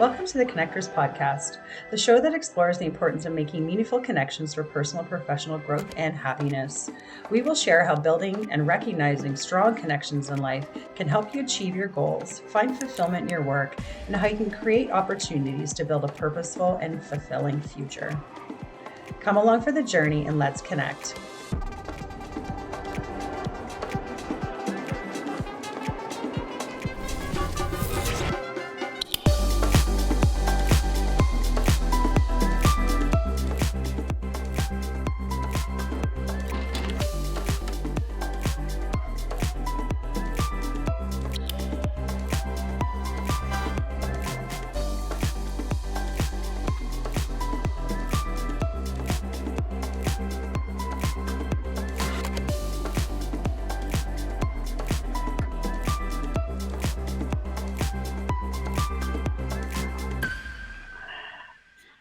Welcome to the Connectors Podcast, the show that explores the importance of making meaningful connections for personal and professional growth and happiness. We will share how building and recognizing strong connections in life can help you achieve your goals, find fulfillment in your work, and how you can create opportunities to build a purposeful and fulfilling future. Come along for the journey and let's connect.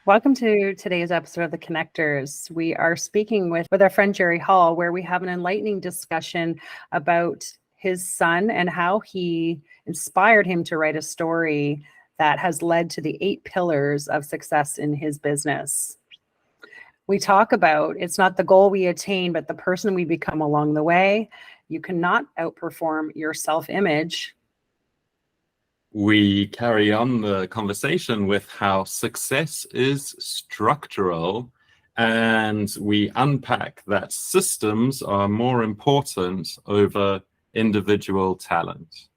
Welcome to today's episode of The Connectors. We are speaking with our friend Jerry Hall, where we have an enlightening discussion about his son and how he inspired him to write a story that has led to the 8 pillars of success in his business. We talk about it's not the goal we attain, but the person we become along the way. You cannot outperform your self-image. We carry on the conversation with how success is structural, and we unpack that systems are more important over individual talent.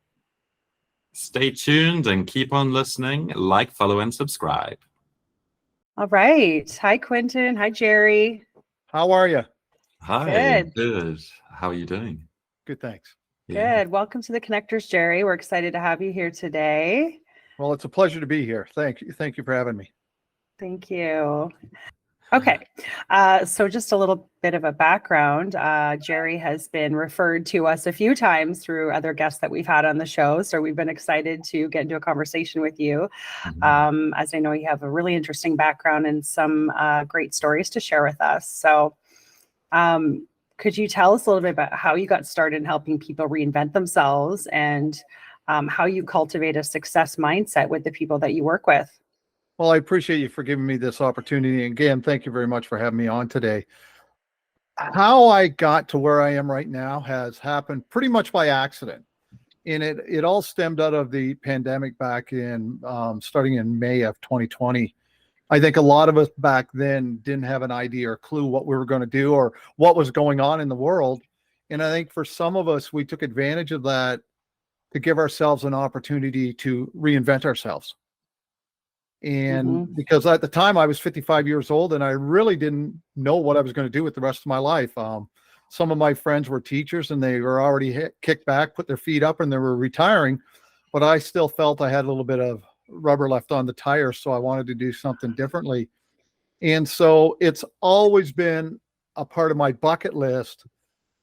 Stay tuned and keep on listening. Like, follow, and subscribe. All right. Hi, Quinten. Hi, Jerry. How are you? Hi. Good. How are you doing? Good, thanks. Good. Welcome to the Connectors, Jerry. We're excited to have you here today. Well, it's a pleasure to be here. Thank you for having me. Thank you. Okay. So just a little bit of a background. Jerry has been referred to us a few times through other guests that we've had on the show. So we've been excited to get into a conversation with you. As I know you have a really interesting background and some great stories to share with us. So could you tell us a little bit about how you got started in helping people reinvent themselves and how you cultivate a success mindset with the people that you work with? Well, I appreciate you for giving me this opportunity. Again, thank you very much for having me on today. How I got to where I am right now has happened pretty much by accident. And it all stemmed out of the pandemic back in starting in May of 2020. I think a lot of us back then didn't have an idea or clue what we were going to do or what was going on in the world. And I think for some of us, we took advantage of that to give ourselves an opportunity to reinvent ourselves. And because at the time I was 55 years old and I really didn't know what I was going to do with the rest of my life. Some of my friends were teachers and they were already kicked back, put their feet up, and they were retiring. But I still felt I had a little bit of rubber left on the tire, so I wanted to do something differently. And so it's always been a part of my bucket list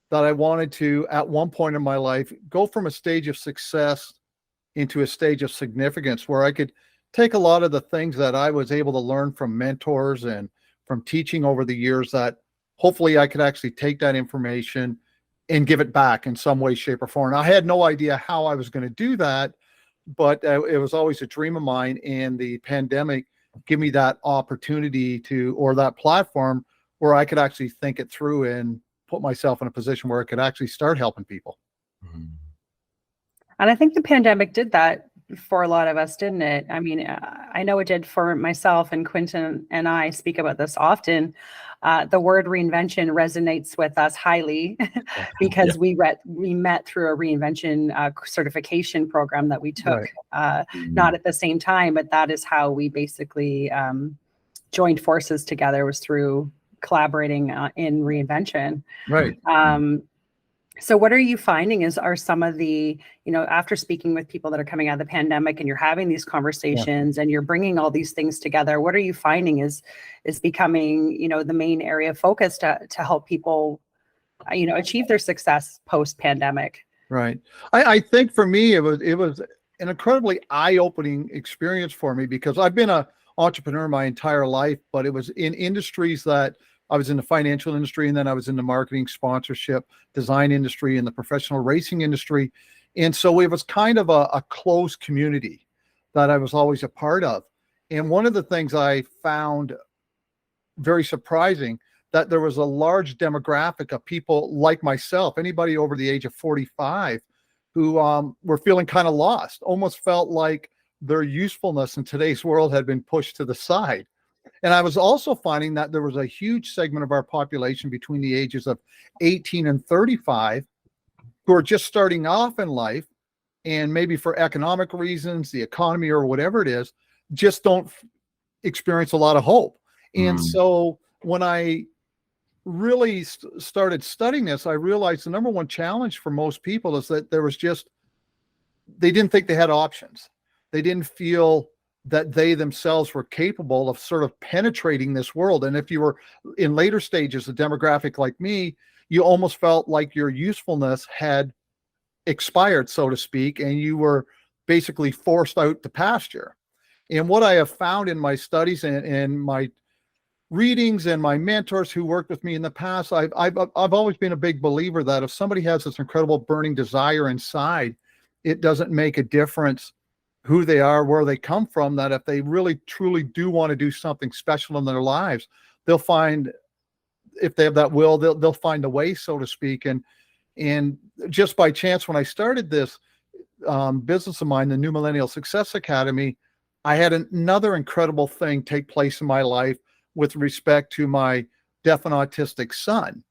that I wanted to, at one point in my life, go from a stage of success into a stage of significance where I could take a lot of the things that I was able to learn from mentors and from teaching over the years, that hopefully I could actually take that information and give it back in some way, shape, or form. And I had no idea how I was going to do that, but it was always a dream of mine, and the pandemic gave me that opportunity or that platform where I could actually think it through and put myself in a position where I could actually start helping people. And I think the pandemic did that for a lot of us, didn't it? I mean, I know it did for myself, and Quinten and I speak about this often. The word reinvention resonates with us highly because we met through a reinvention certification program that we took, not at the same time, but that is how we basically joined forces together, was through collaborating in reinvention. Right. So what are you finding are some of the, after speaking with people that are coming out of the pandemic and you're having these conversations and you're bringing all these things together, what are you finding is becoming, the main area of focus to help people, achieve their success post-pandemic? Right. I think for me, it was an incredibly eye-opening experience for me, because I've been an entrepreneur my entire life, but it was in industries that I was in the financial industry, and then I was in the marketing, sponsorship, design industry, and the professional racing industry. And so it was kind of a close community that I was always a part of. And one of the things I found very surprising, that there was a large demographic of people like myself, anybody over the age of 45, who were feeling kind of lost, almost felt like their usefulness in today's world had been pushed to the side. And I was also finding that there was a huge segment of our population between the ages of 18 and 35 who are just starting off in life, and maybe for economic reasons, the economy or whatever it is, just don't experience a lot of hope. And so when I really started studying this, I realized the number one challenge for most people is that there was just, they didn't think they had options. They didn't feel that they themselves were capable of sort of penetrating this world. And if you were in later stages, a demographic like me, you almost felt like your usefulness had expired, so to speak, and you were basically forced out to pasture. And what I have found in my studies and my readings and my mentors who worked with me in the past, I've always been a big believer that if somebody has this incredible burning desire inside, it doesn't make a difference who they are, where they come from, that if they really truly do want to do something special in their lives, they'll find, if they have that will, they'll find a way, so to speak. And just by chance, when I started this business of mine, the New Millennial Success Academy, I had another incredible thing take place in my life with respect to my deaf and autistic son,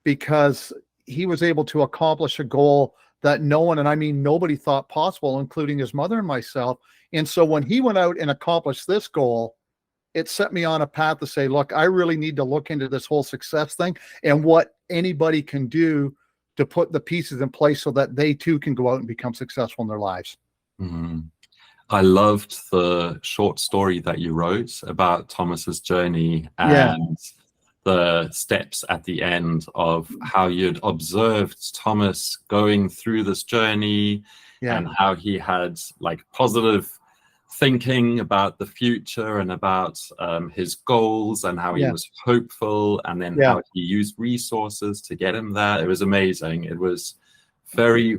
because he was able to accomplish a goal that no one, and I mean nobody, thought possible, including his mother and myself. And so when he went out and accomplished this goal, it set me on a path to say, look, I really need to look into this whole success thing and what anybody can do to put the pieces in place so that they too can go out and become successful in their lives. I loved the short story that you wrote about Thomas's journey and the steps at the end of how you'd observed Thomas going through this journey and how he had like positive thinking about the future and about his goals and how he was hopeful, and then how he used resources to get him there. It was amazing. It was very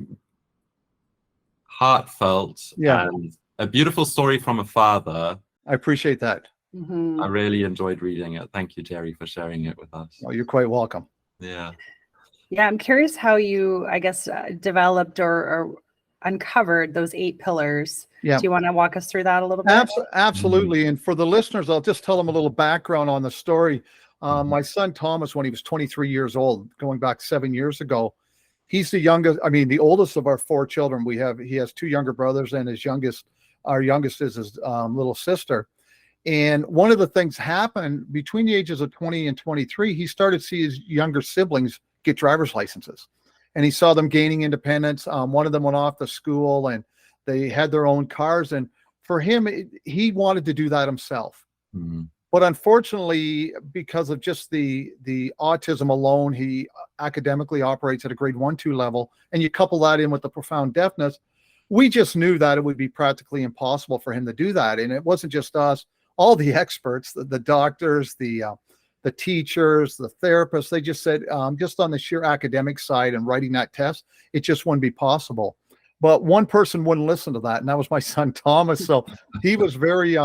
heartfelt and a beautiful story from a father. I appreciate that. I really enjoyed reading it. Thank you, Jerry, for sharing it with us. Oh, you're quite welcome. Yeah, I'm curious how you, I guess, developed or uncovered those 8 pillars. Do you want to walk us through that a little bit? Absolutely. And for the listeners, I'll just tell them a little background on the story. My son Thomas, when he was 23 years old, going back 7 years ago, he's the youngest, I mean, the oldest of our 4 children. He has 2 younger brothers, and our youngest is his little sister. And one of the things happened between the ages of 20 and 23, he started to see his younger siblings get driver's licenses, and he saw them gaining independence. One of them went off to school and they had their own cars. And for him, he wanted to do that himself. But unfortunately, because of just the autism alone, he academically operates at a grade 1-2 level. And you couple that in with the profound deafness, we just knew that it would be practically impossible for him to do that. And it wasn't just us, all the experts, the doctors, the teachers, the therapists, they just said, just on the sheer academic side and writing that test, it just wouldn't be possible. But one person wouldn't listen to that, and that was my son Thomas. So he was very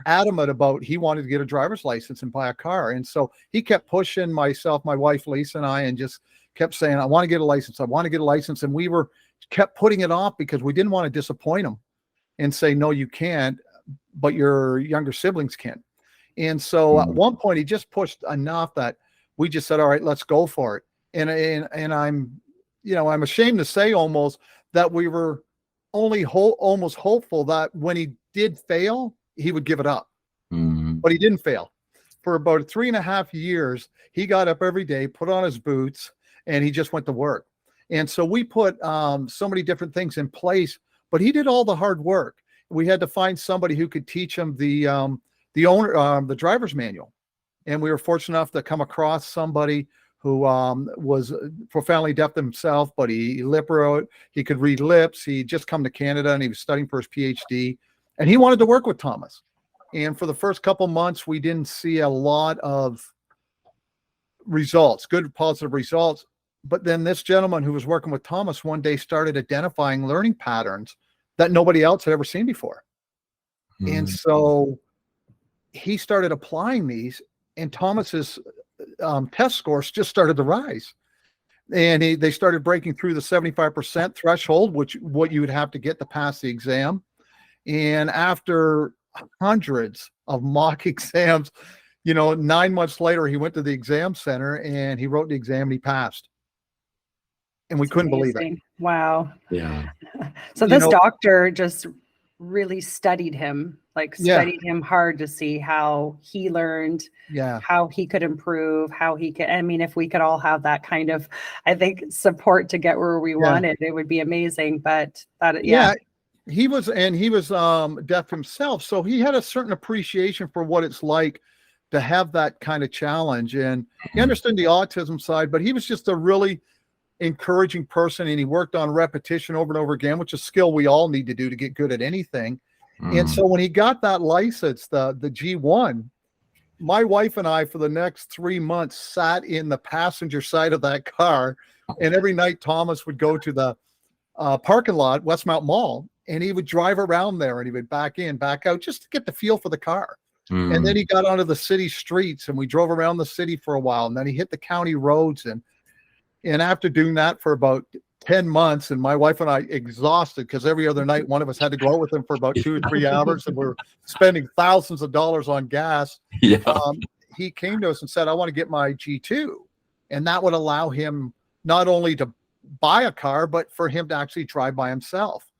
adamant about, he wanted to get a driver's license and buy a car. And so he kept pushing myself, my wife Lisa, and I, and just kept saying, I want to get a license. I want to get a license. And we kept putting it off because we didn't want to disappoint him and say, no, you can't, but your younger siblings can. And so at one point he just pushed enough that we just said, all right, let's go for it. And I'm ashamed to say almost that we were only almost hopeful that when he did fail, he would give it up. But he didn't fail. For about 3.5 years, he got up every day, put on his boots, and he just went to work. And so we put so many different things in place, but he did all the hard work. We had to find somebody who could teach him the driver's manual. And we were fortunate enough to come across somebody who was profoundly deaf himself, but he lip wrote, he could read lips. He'd just come to Canada and he was studying for his PhD, and he wanted to work with Thomas. And for the first couple months, we didn't see a lot of results, good, positive results. But then this gentleman who was working with Thomas one day started identifying learning patterns that nobody else had ever seen before. And so he started applying these, and Thomas's test scores just started to rise. And they started breaking through the 75% threshold, which what you would have to get to pass the exam. And after hundreds of mock exams, 9 months later, he went to the exam center and he wrote the exam and he passed. And we couldn't believe it. Wow. Yeah. So this doctor just really studied him, studied him hard to see how he learned, how he could improve, how he could, I mean, if we could all have that kind of, I think, support to get where we wanted, it would be amazing. But he was deaf himself. So he had a certain appreciation for what it's like to have that kind of challenge. And he understood the autism side, but he was just a really encouraging person, and he worked on repetition over and over again, which is a skill we all need to do to get good at anything. And so when he got that license, the G1, my wife and I for the next 3 months sat in the passenger side of that car, and every night Thomas would go to the parking lot, Westmount Mall, and he would drive around there, and he would back in, back out, just to get the feel for the car. And then he got onto the city streets, and we drove around the city for a while, and then he hit the county roads. And after doing that for about 10 months, and my wife and I exhausted, because every other night one of us had to go out with him for about 2 or 3 hours, and we're spending thousands of dollars on gas. He came to us and said, I want to get my G2. And that would allow him not only to buy a car, but for him to actually drive by himself.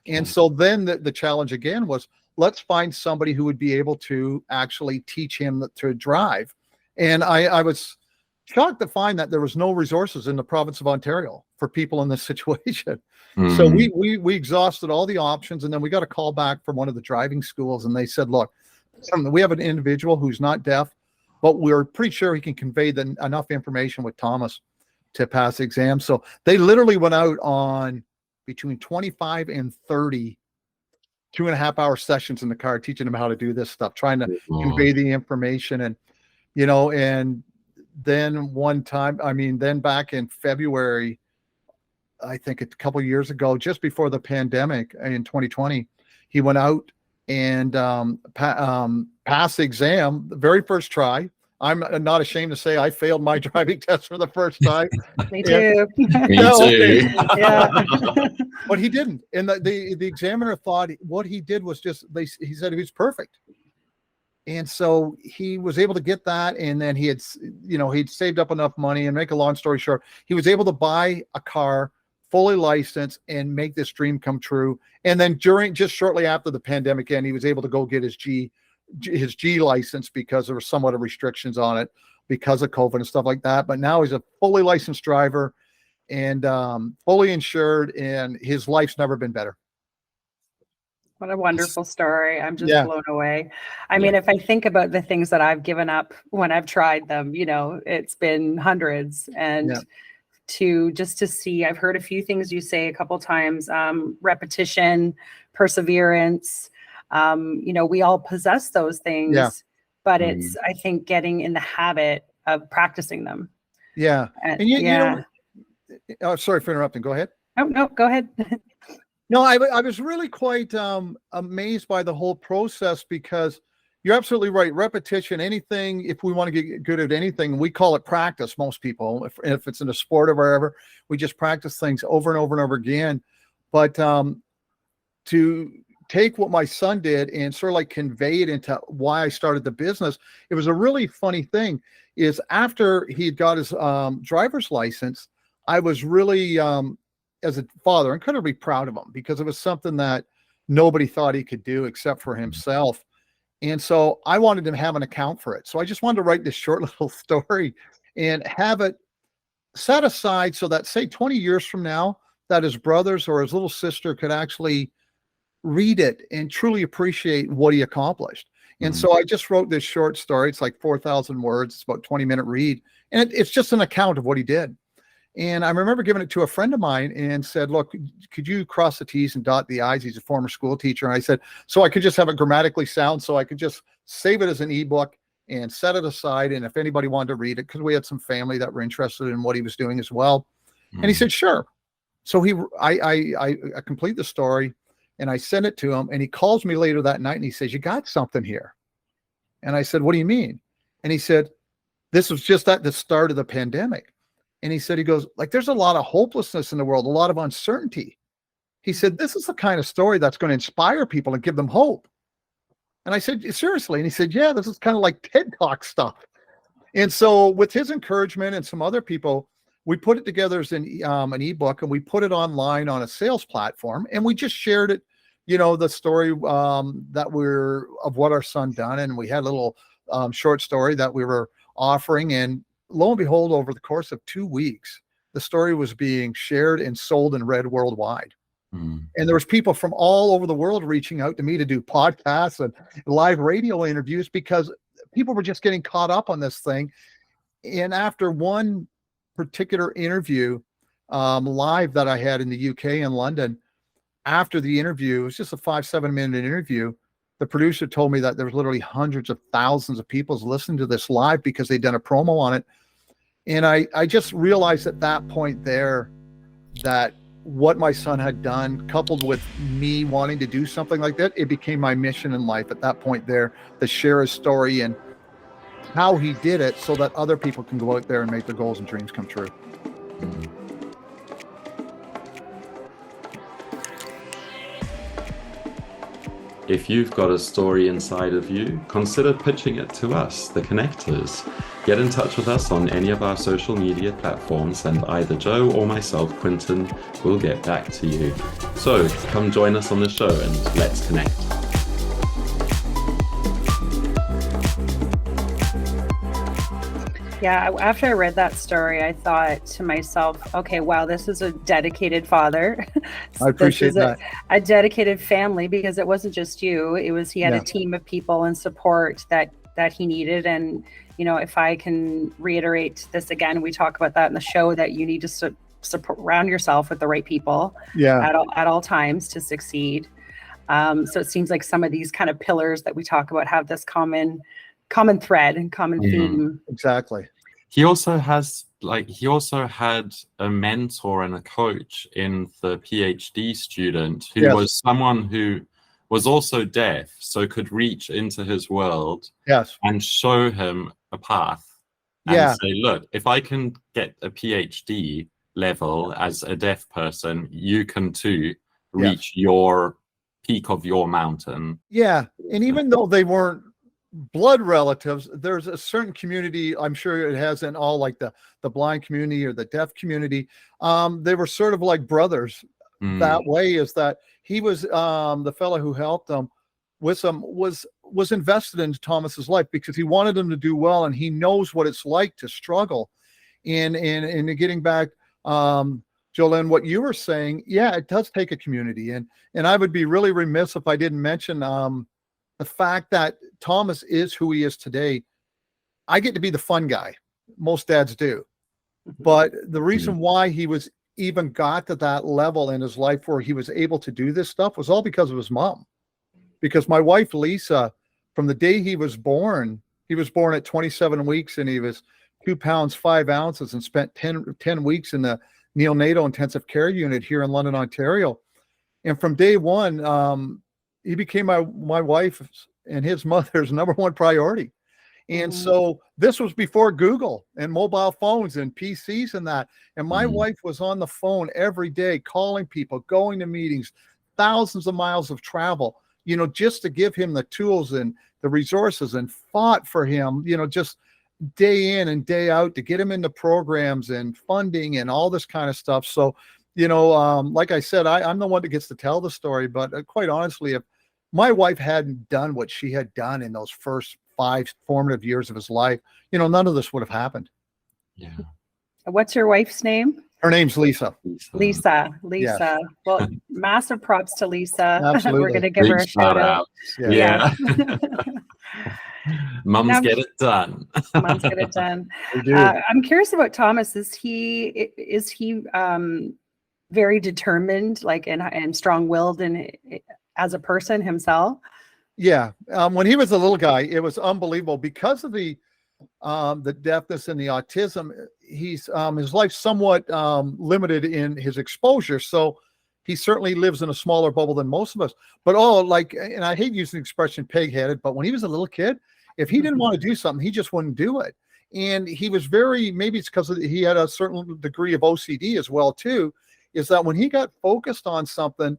And so then the challenge again was, let's find somebody who would be able to actually teach him to drive. And I was shocked to find that there was no resources in the province of Ontario for people in this situation. So we exhausted all the options, and then we got a call back from one of the driving schools, and they said, look, we have an individual who's not deaf, but we're pretty sure he can convey enough information with Thomas to pass the exam. So they literally went out on between 25 and 30 2.5-hour sessions in the car, teaching him how to do this stuff, trying to convey the information. And and then one time, then back in February, I think a couple of years ago, just before the pandemic in 2020, he went out and passed the exam the very first try. I'm not ashamed to say I failed my driving test for the first time. Me too. Me too. But he didn't. And the examiner thought what he did was he said he was perfect. And so he was able to get that. And then he'd saved up enough money, and make a long story short, he was able to buy a car fully licensed and make this dream come true. And then just shortly after the pandemic ended, he was able to go get his G license, because there were somewhat of restrictions on it because of COVID and stuff like that. But now he's a fully licensed driver and fully insured, and his life's never been better. What a wonderful story. I'm just blown away. I mean, if I think about the things that I've given up when I've tried them, it's been hundreds. And to see, I've heard a few things you say a couple times, repetition, perseverance. We all possess those things, but it's, I think, getting in the habit of practicing them. Yeah. And oh, sorry for interrupting. Go ahead. Oh, no, go ahead. No, I was really quite amazed by the whole process, because you're absolutely right. Repetition, anything, if we want to get good at anything, we call it practice. Most people, if it's in a sport or wherever, we just practice things over and over and over again. But to take what my son did and sort of like convey it into why I started the business, it was a really funny thing. Is after he had got his driver's license, I was really, as a father, incredibly proud of him, because it was something that nobody thought he could do except for himself. And so I wanted him to have an account for it. So I just wanted to write this short little story and have it set aside so that, say, 20 years from now, that his brothers or his little sister could actually read it and truly appreciate what he accomplished. And so I just wrote this short story. It's like 4,000 words. It's about 20-minute read. And it's just an account of what he did. And I remember giving it to a friend of mine and said, look, could you cross the T's and dot the I's? He's a former school teacher. And I said, so I could just have it grammatically sound, so I could just save it as an ebook and set it aside. And if anybody wanted to read it, because we had some family that were interested in what he was doing as well. And he said, sure. So I complete the story and I sent it to him, and he calls me later that night and he says, you got something here. And I said, what do you mean? And he said, this was just at the start of the pandemic. And he said, he goes, like, there's a lot of hopelessness in the world, a lot of uncertainty. He said, this is the kind of story that's going to inspire people and give them hope. And I said, seriously? And he said, yeah, this is kind of like TED Talk stuff. And so with his encouragement and some other people, we put it together as an ebook, and we put it online on a sales platform, and we just shared it, you know, the story of what our son done. And we had a little short story that we were offering. And lo and behold, over the course of 2 weeks, the story was being shared and sold and read worldwide. And there was people from all over the world reaching out to me to do podcasts and live radio interviews, because people were just getting caught up on this thing. And after one particular interview live that I had in the UK in London, after the interview, it was just a 5-7 minute interview, the producer told me that there was literally hundreds of thousands of people listening to this live because they'd done a promo on it. And I just realized at that point there that what my son had done, coupled with me wanting to do something like that, it became my mission in life at that point there, to share his story and how he did it so that other people can go out there and make their goals and dreams come true. If you've got a story inside of you, consider pitching it to us, the Connectors. Get in touch with us on any of our social media platforms, and either Joe or myself, Quinten, will get back to you. So come join us on the show and let's connect. Yeah, after I read that story, I thought to myself, okay, wow, this is a dedicated father. I appreciate that. A dedicated family, because it wasn't just you. It was, he had a team of people and support that he needed. And, you know, if I can reiterate this again, we talk about that in the show, that you need to surround yourself with the right people at all times to succeed. So it seems like some of these kind of pillars that we talk about have this common thread and common theme. Exactly. He also had a mentor and a coach in the PhD student who was someone who was also deaf, so could reach into his world and show him a path and say, look, if I can get a PhD level as a deaf person, you can too reach your peak of your mountain. Yeah. And even though they weren't blood relatives, there's a certain community, I'm sure it has in all, like the blind community or the deaf community. They were sort of like brothers that way, is that he was the fellow who helped them with some was invested in Thomas's life, because he wanted him to do well, and he knows what it's like to struggle. And getting back, Jolyn, what you were saying, it does take a community, and I would be really remiss if I didn't mention the fact that Thomas is who he is today. I get to be the fun guy. Most dads do. But the reason why he was even got to that level in his life where he was able to do this stuff was all because of his mom. Because my wife, Lisa, from the day he was born at 27 weeks, and he was 2 pounds, 5 ounces, and spent 10 weeks in the neonatal intensive care unit here in London, Ontario. And from day one, he became my wife and his mother's number one priority. And so this was before Google and mobile phones and PCs and that. And my wife was on the phone every day, calling people, going to meetings, thousands of miles of travel, you know, just to give him the tools and the resources, and fought for him, you know, just day in and day out to get him into programs and funding and all this kind of stuff. So, you know, like I said, I'm the one that gets to tell the story, but quite honestly, if my wife hadn't done what she had done in those first 5 formative years of his life, you know, none of this would have happened. Yeah. What's your wife's name? Her name's Lisa. Lisa. Yeah. Well, massive props to Lisa. Absolutely. We're going to give her a shout out. Yeah. Mums get it done. Mums get it done. We do. I'm curious about Thomas. Is he very determined, like, and strong-willed as a person himself? Yeah. When he was a little guy, it was unbelievable because of the deafness and the autism. He's his life's somewhat limited in his exposure, so he certainly lives in a smaller bubble than most of us. But and I hate using the expression pig-headed, but when he was a little kid, If he didn't want to do something, he just wouldn't do it. And he was very, maybe it's because he had a certain degree of OCD as well too, is that when he got focused on something,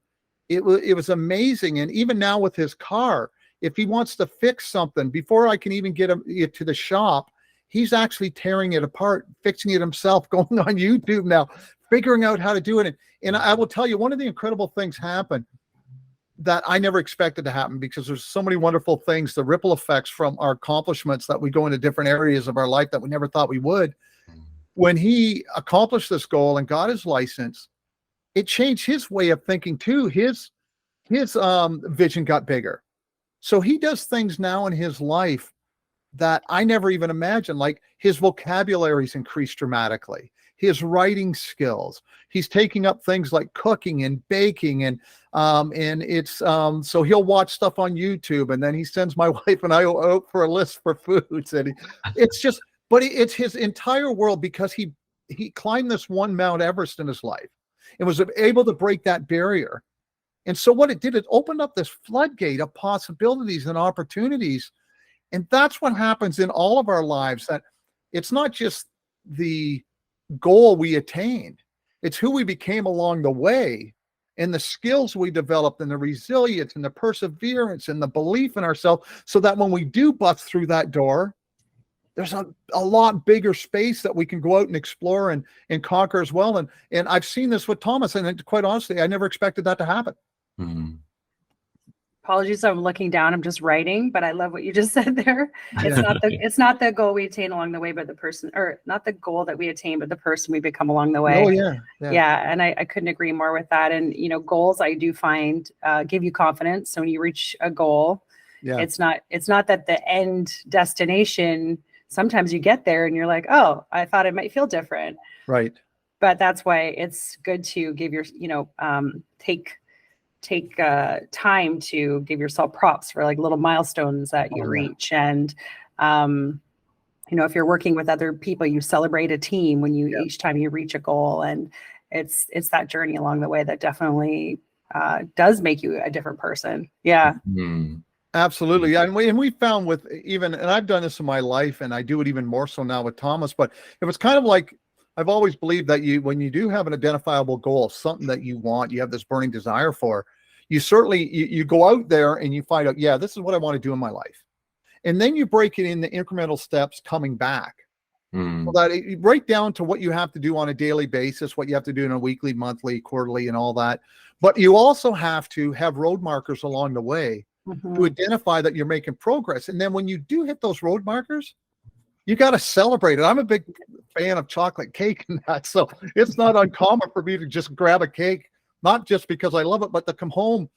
it was amazing. And even now with his car, if he wants to fix something, before I can even get it to the shop, he's actually tearing it apart, fixing it himself, going on YouTube now, figuring out how to do it. And I will tell you, one of the incredible things happened that I never expected to happen, because there's so many wonderful things, the ripple effects from our accomplishments that we go into different areas of our life that we never thought we would. When he accomplished this goal and got his license, it changed his way of thinking too. His vision got bigger. So he does things now in his life that I never even imagined. Like his vocabulary's increased dramatically, his writing skills. He's taking up things like cooking and baking, and it's so he'll watch stuff on YouTube, and then he sends my wife and I out for a list for foods, and it's his entire world, because he climbed this one Mount Everest in his life and was able to break that barrier. And so what it did, it opened up this floodgate of possibilities and opportunities. And that's what happens in all of our lives, that it's not just the goal we attained, it's who we became along the way, and the skills we developed, and the resilience and the perseverance and the belief in ourselves, so that when we do bust through that door, there's a lot bigger space that we can go out and explore and conquer as well. And I've seen this with Thomas, and quite honestly, I never expected that to happen. Mm. Apologies, I'm looking down. I'm just writing, but I love what you just said there. It's not the goal we attain along the way, but the person, or not the goal that we attain, but the person we become along the way. Oh yeah. And I couldn't agree more with that. And goals, I do find give you confidence. So when you reach a goal, it's not that the end destination. Sometimes you get there and you're like, oh, I thought it might feel different. Right. But that's why it's good to give your, take time to give yourself props for like little milestones that you reach. And, if you're working with other people, you celebrate a team when each time you reach a goal, and it's that journey along the way that definitely does make you a different person. Yeah. Mm-hmm. Absolutely. And we found with and I've done this in my life, and I do it even more so now with Thomas, but it was kind of like, I've always believed that when you do have an identifiable goal, something that you want, you have this burning desire for, you certainly, you go out there and you find out, yeah, this is what I want to do in my life. And then you break it into incremental steps coming back. So that right down to what you have to do on a daily basis, what you have to do in a weekly, monthly, quarterly, and all that. But you also have to have road markers along the way to identify that you're making progress. And then when you do hit those road markers, you got to celebrate it. I'm a big fan of chocolate cake and that. So it's not uncommon for me to just grab a cake, not just because I love it, but to come home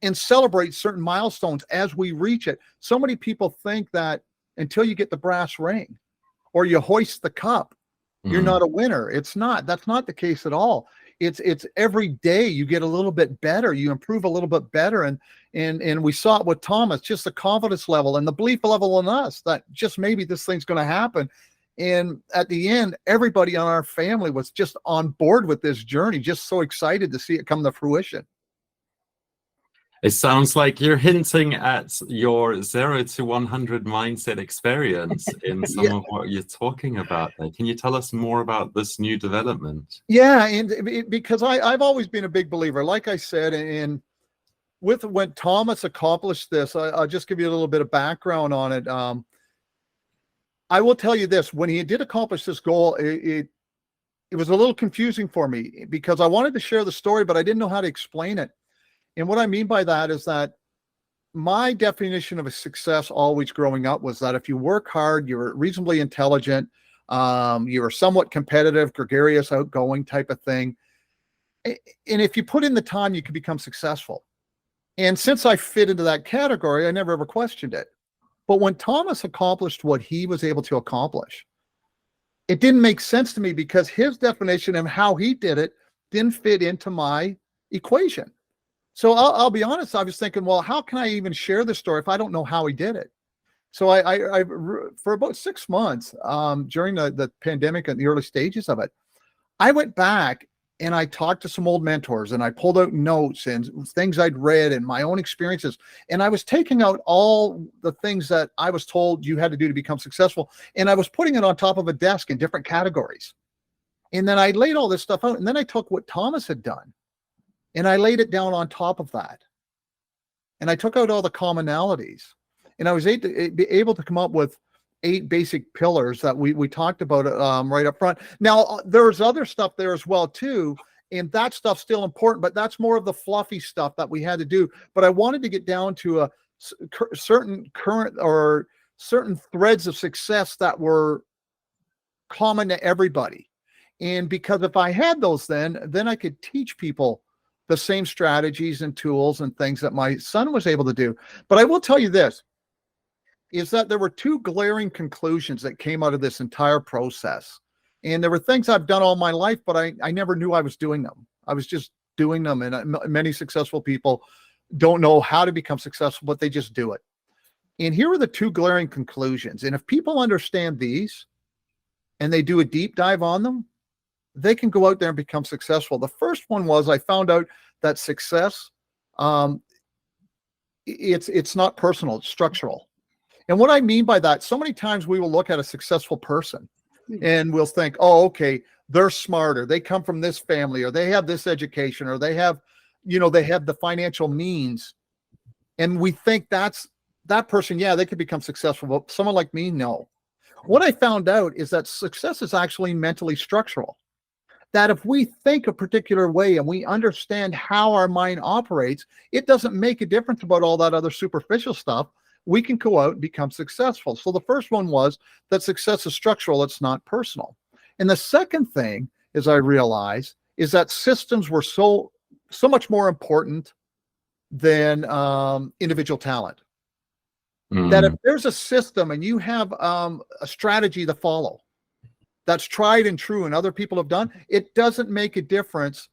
and celebrate certain milestones as we reach it. So many people think that until you get the brass ring or you hoist the cup, you're not a winner. It's not. That's not the case at all. It's every day you get a little bit better, you improve a little bit better. And we saw it with Thomas, just the confidence level and the belief level in us that just maybe this thing's going to happen. And at the end, everybody on our family was just on board with this journey, just so excited to see it come to fruition. It sounds like you're hinting at your 0 to 100 mindset experience in some of what you're talking about there. Can you tell us more about this new development? Yeah, and because I've always been a big believer, like I said, and with when Thomas accomplished this, I'll just give you a little bit of background on it. I will tell you this, when he did accomplish this goal, it was a little confusing for me because I wanted to share the story, but I didn't know how to explain it. And what I mean by that is that my definition of a success always growing up was that if you work hard, you're reasonably intelligent, you're somewhat competitive, gregarious, outgoing type of thing. And if you put in the time, you can become successful. And since I fit into that category, I never ever questioned it. But when Thomas accomplished what he was able to accomplish, it didn't make sense to me because his definition and how he did it didn't fit into my equation. So I'll be honest, I was thinking, well, how can I even share this story if I don't know how he did it? So I for about 6 months during the pandemic and the early stages of it, I went back and I talked to some old mentors, and I pulled out notes and things I'd read and my own experiences. And I was taking out all the things that I was told you had to do to become successful. And I was putting it on top of a desk in different categories. And then I laid all this stuff out. And then I took what Thomas had done and I laid it down on top of that. And I took out all the commonalities. And I was able to come up with 8 basic pillars that we talked about right up front. Now, there's other stuff there as well, too. And that stuff's still important, but that's more of the fluffy stuff that we had to do. But I wanted to get down to a certain current or certain threads of success that were common to everybody. And because if I had those, then I could teach people the same strategies and tools and things that my son was able to do. But I will tell you this, is that there were 2 glaring conclusions that came out of this entire process. And there were things I've done all my life, but I never knew I was doing them. I was just doing them. And many successful people don't know how to become successful, but they just do it. And here are the 2 glaring conclusions. And if people understand these and they do a deep dive on them, they can go out there and become successful. The first one was I found out that success, it's not personal, it's structural. And what I mean by that, so many times we will look at a successful person and we'll think, oh, okay, they're smarter. They come from this family, or they have this education, or they have, they have the financial means. And we think that's that person. Yeah, they could become successful. But someone like me, no. What I found out is that success is actually mentally structural. That if we think a particular way and we understand how our mind operates, it doesn't make a difference about all that other superficial stuff. We can go out and become successful. So the first one was that success is structural, it's not personal. And the second thing is I realized is that systems were so much more important than individual talent. That if there's a system and you have a strategy to follow that's tried and true and other people have done, it doesn't make a difference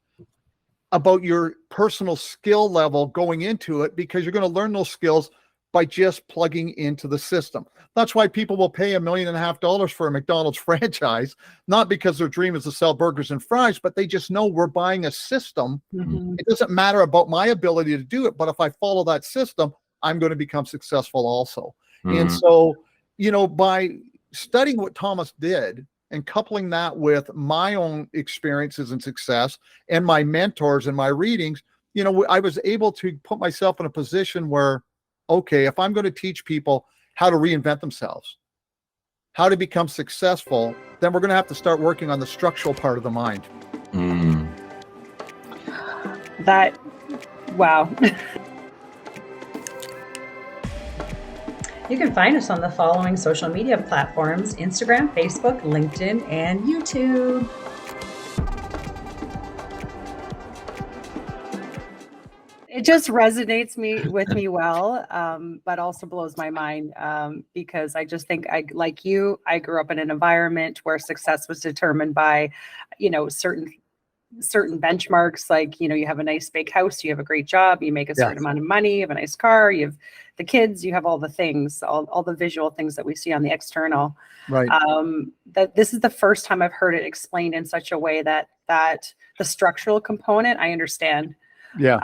about your personal skill level going into it, because you're going to learn those skills by just plugging into the system. That's why people will pay $1.5 million for a McDonald's franchise, not because their dream is to sell burgers and fries, but they just know we're buying a system. It doesn't matter about my ability to do it, but if I follow that system, I'm going to become successful also. And so, by studying what Thomas did and coupling that with my own experiences and success and my mentors and my readings, I was able to put myself in a position where, okay, if I'm going to teach people how to reinvent themselves, how to become successful, then we're going to have to start working on the structural part of the mind. Wow. You can find us on the following social media platforms: Instagram, Facebook, LinkedIn, and YouTube. It just resonates with me well, but also blows my mind, because I just think I grew up in an environment where success was determined by, certain benchmarks, like, you have a nice big house, you have a great job, you make a certain amount of money, you have a nice car, you have the kids, you have all the things, all the visual things that we see on the external. Right. That this is the first time I've heard it explained in such a way that the structural component, I understand. Yeah.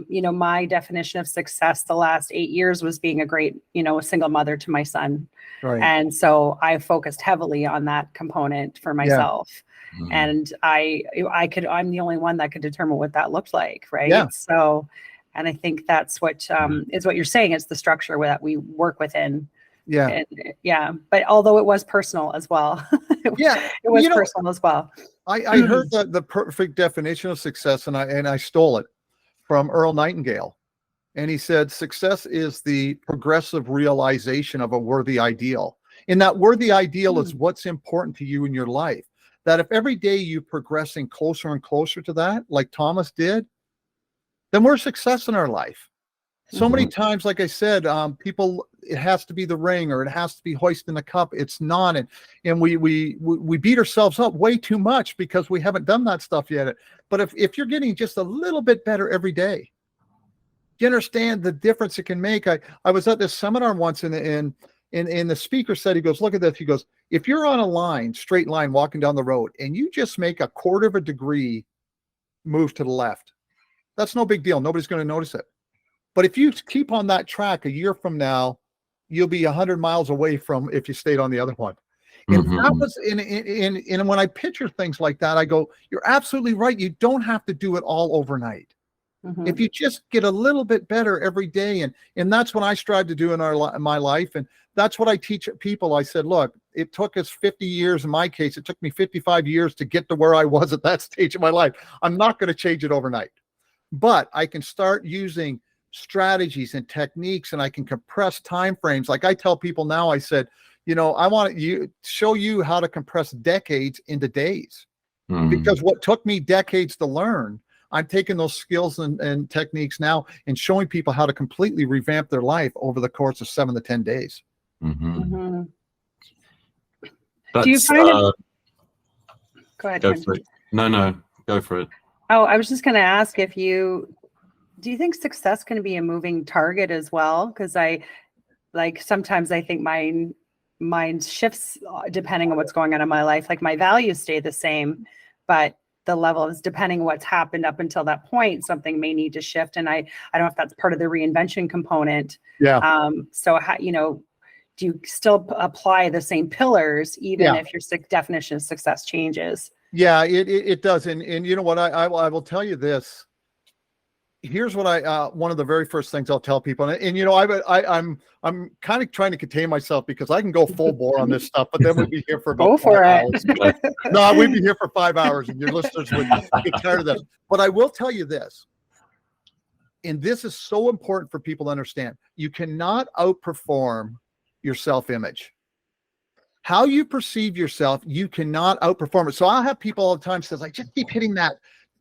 My definition of success the last 8 years was being a great, a single mother to my son. Right. And so I focused heavily on that component for myself. And I'm the only one that could determine what that looked like. Right. Yeah. So, and I think that's what is what you're saying. It's the structure that we work within. Yeah. And, but although it was personal as well. It was personal as well. I heard the perfect definition of success, and I stole it from Earl Nightingale. And he said, success is the progressive realization of a worthy ideal. And that worthy ideal is what's important to you in your life. That if every day you're progressing closer and closer to that, like Thomas did, then we're a success in our life. So many times, like I said, people, it has to be the ring, or it has to be hoisting the cup. It's not. And we beat ourselves up way too much because we haven't done that stuff yet. But if you're getting just a little bit better every day, you understand the difference it can make. I was at this seminar once, and the speaker said, he goes, look at this. He goes, if you're on a straight line, walking down the road, and you just make 1/4 of a degree move to the left. That's no big deal. Nobody's going to notice it. But if you keep on that track a year from now, you'll be 100 miles away from if you stayed on the other one. And that was in when I picture things like that, I go, you're absolutely right. You don't have to do it all overnight. If you just get a little bit better every day, and that's what I strive to do in my life, and that's what I teach people. I said, look, it took us 50 years. In my case, it took me 55 years to get to where I was at that stage of my life. I'm not going to change it overnight, but I can start using strategies and techniques, and I can compress time frames. Like I tell people now, I said, I want to show you how to compress decades into days, because what took me decades to learn, I'm taking those skills and techniques now and showing people how to completely revamp their life over the course of 7 to 10 days. Do you find go ahead. Go for it. No, go for it. Oh, I was just going to ask do you think success can be a moving target as well? Because sometimes I think mine shifts depending on what's going on in my life. Like my values stay the same, but the level is depending on what's happened up until that point, something may need to shift. And I don't know if that's part of the reinvention component. Yeah. So how, do you still apply the same pillars, even if your definition of success changes? Yeah, it does. And you know what, I will tell you this. Here's what one of the very first things I'll tell people, and I'm kind of trying to contain myself because I can go full bore on this stuff, but then we'd be here for about 5 hours. No, we'd be here for 5 hours, and your listeners would get tired of this. But I will tell you this, and this is so important for people to understand: you cannot outperform your self-image. How you perceive yourself, you cannot outperform it. So I'll have people all the time says, I just keep hitting that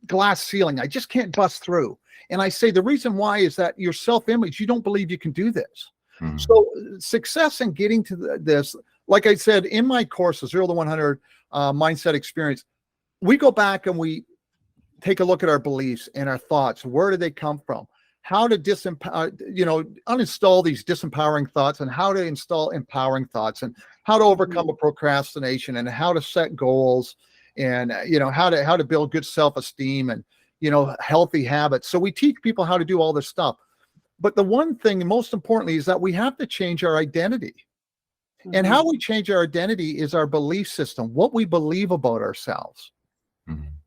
glass ceiling. I just can't bust through. And I say, the reason why is that your self-image, you don't believe you can do this. So success in getting to this, like I said, in my courses, 0 to 100 mindset experience, we go back and we take a look at our beliefs and our thoughts. Where do they come from? How to uninstall these disempowering thoughts, and how to install empowering thoughts, and how to overcome a procrastination, and how to set goals, and how to build good self-esteem, and healthy habits. So we teach people how to do all this stuff. But the one thing, most importantly, is that we have to change our identity. And how we change our identity is our belief system, what we believe about ourselves.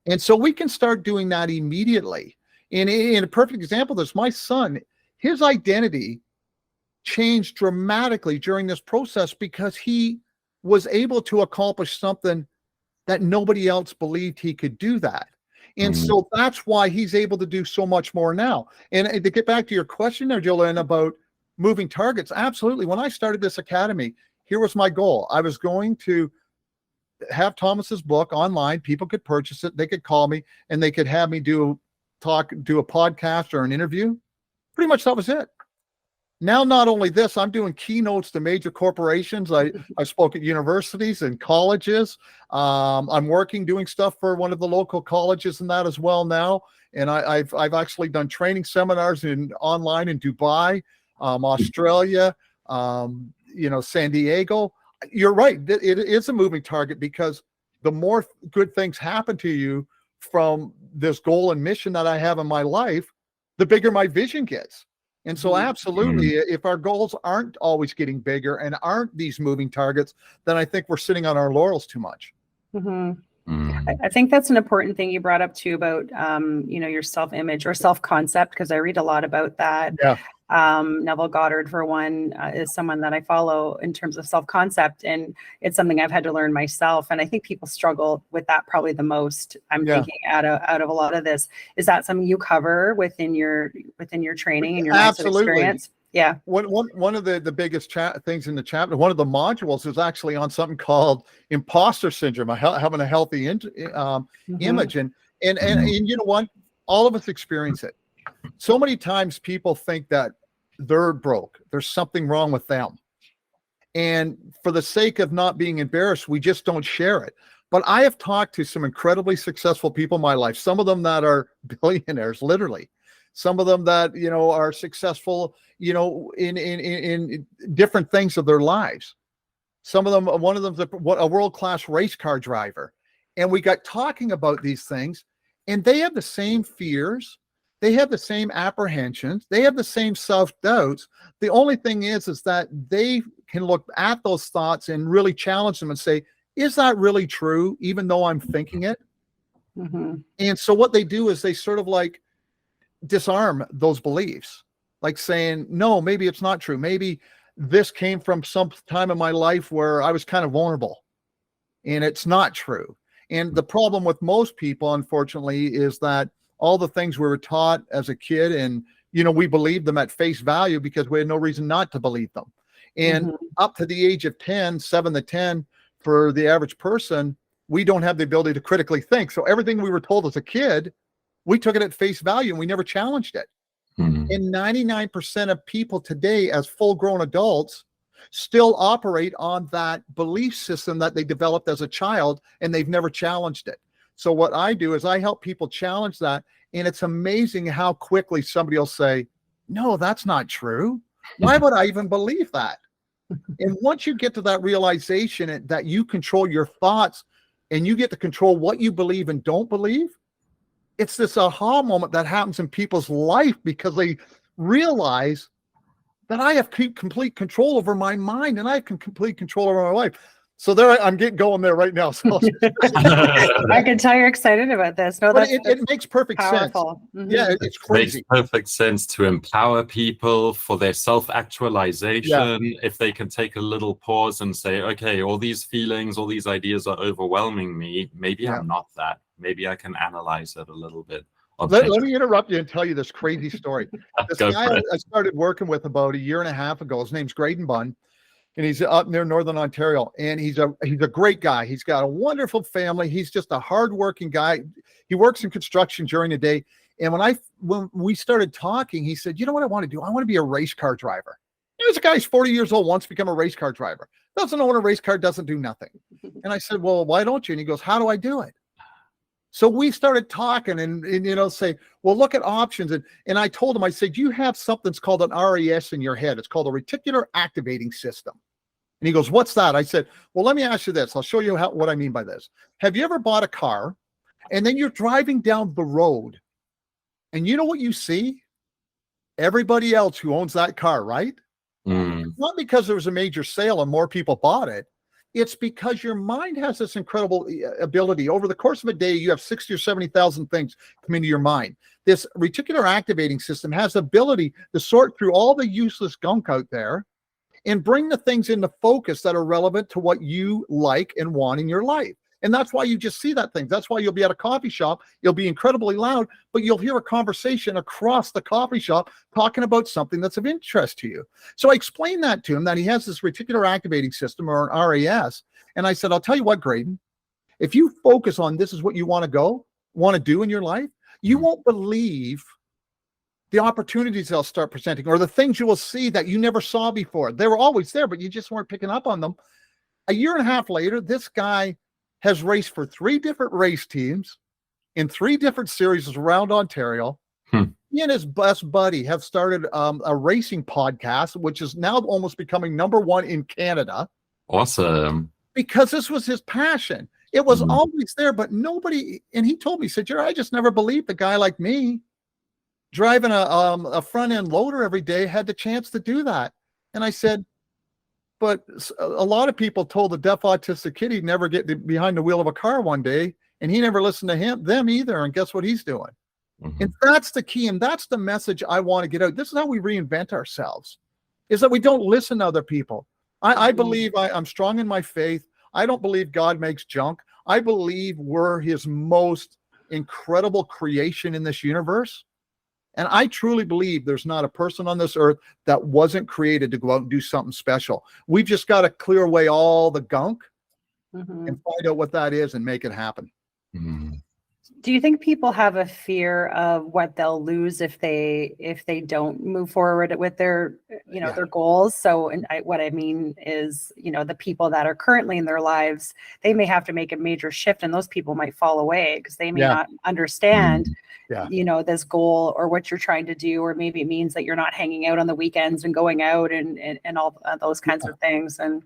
And so we can start doing that immediately. And in a perfect example, there's my son. His identity changed dramatically during this process because he was able to accomplish something that nobody else believed he could do that. And so that's why he's able to do so much more now. And to get back to your question there, Jolyn, about moving targets, absolutely. When I started this academy, here was my goal. I was going to have Thomas's book online. People could purchase it. They could call me, and they could have me do a podcast or an interview. Pretty much that was it. Now, not only this, I'm doing keynotes to major corporations. I spoke at universities and colleges. I'm doing stuff for one of the local colleges and that as well now. And I've actually done training seminars online in Dubai, Australia, San Diego. You're right. It is a moving target, because the more good things happen to you from this goal and mission that I have in my life, the bigger my vision gets. And so absolutely, if our goals aren't always getting bigger and aren't these moving targets, then I think we're sitting on our laurels too much. I think that's an important thing you brought up too about, your self-image or self-concept, because I read a lot about that. Yeah. Neville Goddard, for one, is someone that I follow in terms of self-concept, and it's something I've had to learn myself. And I think people struggle with that probably the most. I'm thinking out of a lot of this. Is that something you cover within your training and your mindset experience? Yeah. One of the biggest things in the chapter, one of the modules, is actually on something called imposter syndrome, having a healthy image. And you know what? All of us experience it. So many times people think that they're broke. There's something wrong with them. And for the sake of not being embarrassed, we just don't share it. But I have talked to some incredibly successful people in my life, some of them that are billionaires, literally. Some of them that, are successful, in different things of their lives. Some of them, one of them's a world-class race car driver. And we got talking about these things. And they have the same fears. They have the same apprehensions. They have the same self-doubts. The only thing is that they can look at those thoughts and really challenge them and say, is that really true, even though I'm thinking it? Mm-hmm. And so what they do is they sort of like disarm those beliefs, like saying, no, maybe it's not true. Maybe this came from some time in my life where I was kind of vulnerable and it's not true. And the problem with most people, unfortunately, is that all the things we were taught as a kid, and, you know, we believed them at face value because we had no reason not to believe them. And up to the age of 10, 7 to 10, for the average person, we don't have the ability to critically think. So everything we were told as a kid, we took it at face value and we never challenged it. And 99% of people today, as full-grown adults, still operate on that belief system that they developed as a child, and they've never challenged it. So what I do is I help people challenge that, and it's amazing how quickly somebody will say, no, that's not true. Why would I even believe that? And once you get to that realization that you control your thoughts and you get to control what you believe and don't believe, it's this aha moment that happens in people's life because they realize that I have complete control over my mind and I have complete control over my life. So there, I'm getting going there right now. So I can tell you're excited about this. No, but that's it makes perfect powerful. sense. Yeah, it's crazy. Makes perfect sense to empower people for their self-actualization. If they can take a little pause and say, okay, all these feelings, all these ideas are overwhelming me. Maybe I'm not that. Maybe I can analyze it a little bit. Let me interrupt you and tell you this crazy story. This Go guy I started working with about 1.5 years ago, his name's Graydon Bunn, and he's up near Northern Ontario, and he's a great guy. He's got a wonderful family. He's just a hardworking guy. He works in construction during the day. And when we started talking, he said, you know what I want to do? I want to be a race car driver. There's a guy who's 40 years old, wants to become a race car driver. Doesn't own a race car, doesn't do nothing. And I said, well, why don't you? And he goes, how do I do it? So we started talking and you know, say, well, look at options. And I told him, I said, you have something that's called an RAS in your head. It's called a reticular activating system. And he goes, what's that? I said, well, let me ask you this. I'll show you what I mean by this. Have you ever bought a car and then you're driving down the road and you know what you see? Everybody else who owns that car, right? Not because there was a major sale and more people bought it. It's because your mind has this incredible ability. Over the course of a day, you have 60 or 70,000 things come into your mind. This reticular activating system has the ability to sort through all the useless gunk out there and bring the things into focus that are relevant to what you like and want in your life. And that's why you just see that thing. That's why you'll be at a coffee shop. You'll be incredibly loud, but you'll hear a conversation across the coffee shop talking about something that's of interest to you. So I explained that to him, that he has this reticular activating system, or an RAS. And I said, I'll tell you what, Graydon, if you focus on this is what you want to do in your life, you won't believe the opportunities they'll start presenting, or the things you will see that you never saw before. They were always there, but you just weren't picking up on them. 1.5 years later, this guy has raced for 3 different race teams in 3 different series around Ontario. He and his best buddy have started a racing podcast, which is now almost becoming #1 in Canada. Awesome. Because this was his passion. It was always there, but nobody, and he told me, he said, Jerry, I just never believed a guy like me driving a front end loader every day had the chance to do that. And I said, but a lot of people told the deaf autistic kid he'd never get behind the wheel of a car one day, and he never listened to them either. And guess what he's doing? And that's the key, and that's the message I want to get out. This is how we reinvent ourselves, is that we don't listen to other people. I believe I'm strong in my faith. I don't believe God makes junk. I believe we're his most incredible creation in this universe. And I truly believe there's not a person on this earth that wasn't created to go out and do something special. We've just got to clear away all the gunk and find out what that is and make it happen. Do you think people have a fear of what they'll lose if they don't move forward with their, their goals? So, what I mean is, the people that are currently in their lives, they may have to make a major shift, and those people might fall away because they may not understand, this goal or what you're trying to do, or maybe it means that you're not hanging out on the weekends and going out and all those kinds of things. And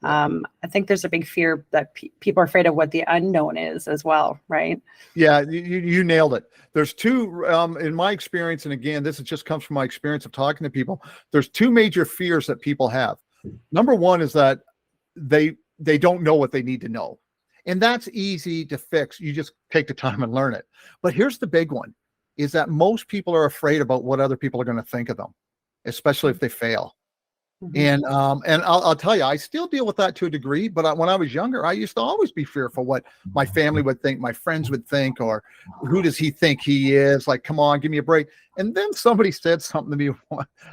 I think there's a big fear that people are afraid of what the unknown is as well, right? Yeah, you nailed it. There's two, in my experience, and again, this just comes from my experience of talking to people. There's two major fears that people have. Number one is that they don't know what they need to know. And that's easy to fix. You just take the time and learn it. But here's the big one, is that most people are afraid about what other people are going to think of them, especially if they fail. And I'll tell you, I still deal with that to a degree, but when I was younger, I used to always be fearful what my family would think, my friends would think, or who does he think he is? Like, come on, give me a break. And then somebody said something to me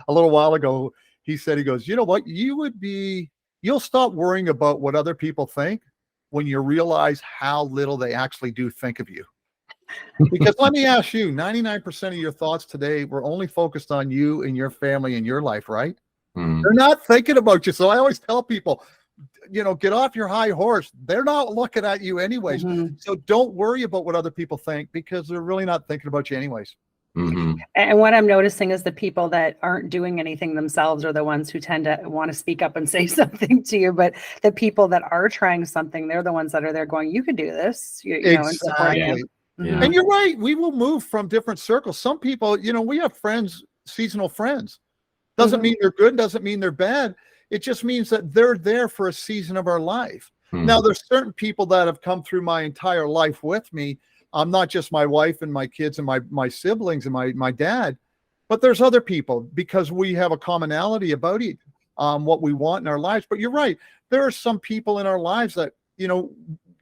a little while ago. He goes, you know what? You'll stop worrying about what other people think when you realize how little they actually do think of you. Because let me ask you, 99% of your thoughts today were only focused on you and your family and your life, right? They're not thinking about you. So I always tell people, get off your high horse. They're not looking at you anyways. So don't worry about what other people think, because they're really not thinking about you anyways. And what I'm noticing is the people that aren't doing anything themselves are the ones who tend to want to speak up and say something to you. But the people that are trying something, they're the ones that are there going, you can do this. Exactly. And you're right. We will move from different circles. Some people, we have friends, seasonal friends. Doesn't mean they're good, doesn't mean they're bad. It just means that they're there for a season of our life. Now, there's certain people that have come through my entire life with me. Not just my wife and my kids and my siblings and my dad, but there's other people, because we have a commonality about it, what we want in our lives. But you're right. There are some people in our lives that,